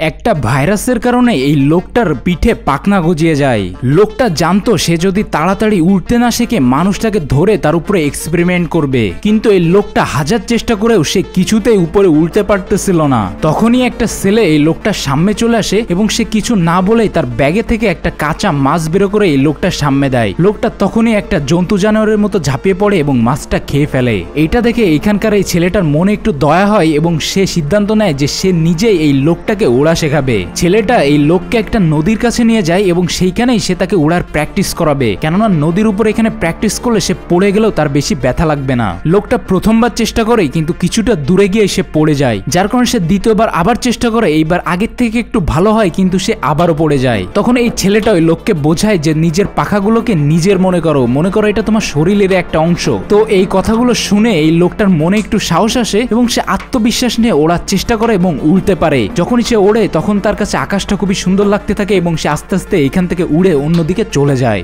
একটা ভাইরাসের কারণে এই লোকটার পিঠে পাখনা গজিয়ে যায়। লোকটা জানতো সে যদি তাড়াতাড়ি উঠতে না শেখে মানুষটাকে ধরে তার উপরে এক্সপেরিমেন্ট করবে, কিন্তু এই লোকটা হাজার চেষ্টা করেও সে কিছুতেই উপরে উঠতে পারতেছিল না। তখনই একটা ছেলে এই লোকটার সামনে চলে আসে এবং সে কিছু না বলেই তার ব্যাগে থেকে একটা কাঁচা মাছ বের করে এই লোকটার সামনে দেয়। লোকটা তখনই একটা জন্তু জানোয়ারের মতো ঝাঁপিয়ে পড়ে এবং মাছটা খেয়ে ফেলে। এইটা দেখে এখানকার এই ছেলেটার মনে একটু দয়া হয় এবং সে সিদ্ধান্ত নেয় যে সে নিজেই এই লোকটাকে ওড়া শেখাবে। ছেলেটা এই লোককে একটা নদীর কাছে নিয়ে যায় এবং সেইখানেই সে তাকে উড়ার প্র্যাকটিস করাবে, কেননা নদীর উপর এখানে প্র্যাকটিস করলে সে পড়ে গেলেও তার বেশি ব্যথা লাগবে না। লোকটা প্রথমবার চেষ্টা করে কিন্তু কিছুটা দূরে গিয়ে সে পড়ে যায়, যার কারণে সে দ্বিতীয়বার আবার চেষ্টা করে। এইবার আগের থেকে একটু ভালো হয় কিন্তু সে আবারও পড়ে যায়। তখন এই ছেলেটা ওই লোককে বোঝায় যে নিজের পাখাগুলোকে নিজের মনে করো এটা তোমার শরীরের একটা অংশ। তো এই কথাগুলো শুনে এই লোকটার মনে একটু সাহস আসে এবং সে আত্মবিশ্বাস নিয়ে ওড়ার চেষ্টা করে এবং উড়তে পারে। যখনই সে ওড়ে তখন তার কাছে আকাশটা খুবই সুন্দর লাগতে থাকে এবং সে আস্তে আস্তে এখান থেকে উড়ে অন্যদিকে চলে যায়।